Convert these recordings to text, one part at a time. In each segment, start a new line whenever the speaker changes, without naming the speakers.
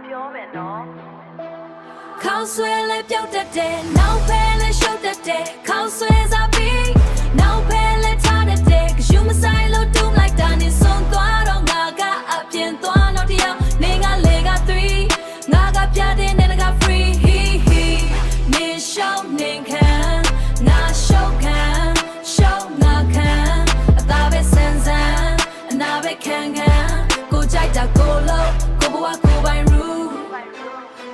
ပြောမယ်နော်
ခေါင်းဆွဲလဲပြုတ်တတ်တယ်နောက်ဖဲလဲရှုပ်တတ်တယ်ခေါင်းဆွဲစားပြီးနောက်ဖဲလဲထားတတ်တယ်ကယူမဆိုင်လို့တူးလိုက်တာနေဆုံးသွားတော့ငါကအပြင်သွားနောက်တစ်ယောက်နေကလေက3ငါကပြတဲ့နေက free နေရှောင်းနေခံငါရှောက်ခံရှောက်ငါခံအသာပဲစမ်းစမ်းအနာပဲခံခံကိုကြိုက်တာကိုလို့ကိုဘဝကိုပိုင် rule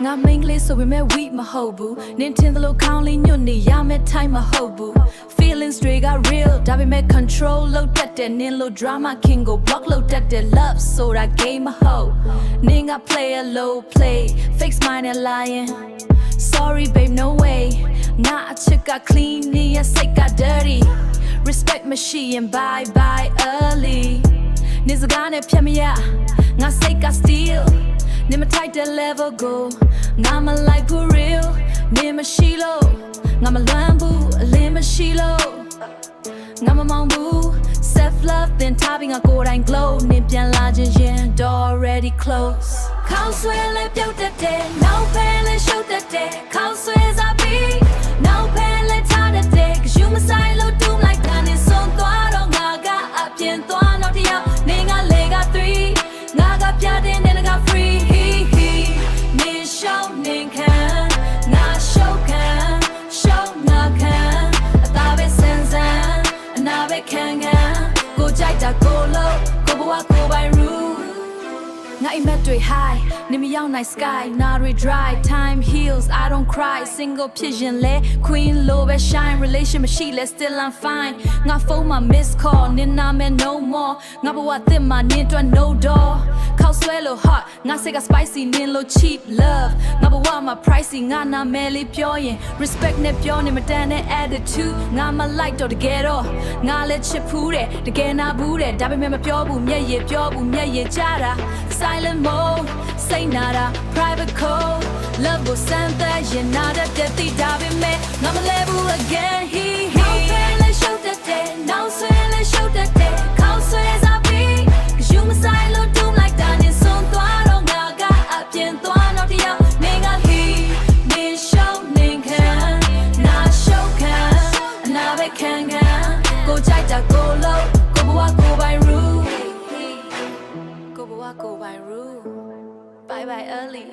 ငါ main ကလေးဆိုပေမဲ့ weak မဟုတ်ဘူးနင်းထင်သလိုခေါင်းလေးညွတ်နေရမယ့် time မဟုတ်ဘူး feelings တွေက real ဒါပေမဲ့ control လုပ်တတ်တယ်နင်းလို့ drama king ကို block လုပ်တတ်တယ် love ဆိုတာ game မဟုတ်နင်းက play a low play fake smile and lying sorry babe no way ငါအချစ်က clean နေရစိတ်က dirty respect မရှိရင် bye bye early နေစကားနဲ့ဖြတ်မရငါစိတ်က stealနေမထိုက်တဲ့ level ကိုငါမ like for real နေမရှိလို့ငါမလွမ်းဘူးအလင်းမရှိလို့ငါမမောင်ဘူး self love သင်ထားပြီးငါကိုယ်တိုင် glow နေပြန်လာခြင်းရင် door already close ခေါင်းဆွဲလဲပြုတ်တတ်တယ်နောက်ဖဲလဲရှုပ်တတ်တယ်ခေါင်းဆွဲစားပြီးနောက်ဖဲလဲထားတတ်တယ်ကယူမဆိုင်လို့တူးလိုက်တာနေဆုံးသွားတော့ငါကအပြင်သွားနောက်တစ်ယောက်နေကလေက3ငါကပြတဲ့နေက free နေရှောင်းနေခံငါရှောက်ခံရှောက်ငါခံအသာပဲစမ်းစမ်းအနာပဲခံခံကိုကြိုက်တာကိုလို့ကိုဘဝကိုပိုင် rule ငါအိမ်မက်တွေ high နေမရောက်နိုင် sky နာတွေ dry time heals I don't cry single ဖြစ်ရင်လဲ queen လိုပဲ shine relation မရှိလဲ still I'm fine ငါဖုန်းမှာ miss call နင်နာမယ် no more ငါဘဝသစ်မှာနင်အတွက် no door ခေါက်ဆွဲလို့ hot ငါစိတ်က spicy နင်လို့ cheap love ငါဘဝမှာ pricey ငါနာမည်လေးပြောရင် respect နဲ့ပြောနေမတန်တဲ့ attitude ငါမ like တော့တကယ်တော့ငါလည်းချစ်ဖူးတယ်တကယ်နာဘူးတယ်ဒါပေမဲ့မပြောဘူးမျက်ရည်ပြောဘူးမျက်ရည်ကြတာ silent mode say nada private code love will send that you not a death da be me ngam level again he now feel show that day now feel show that day call swears I be cause you my side look doom like that in son twa do nga ga a pyin twa no tiao ne nga he ne show ne kan na show kan na be kan go jai da go low go bwa go by rule go bwa go by rule bye bye early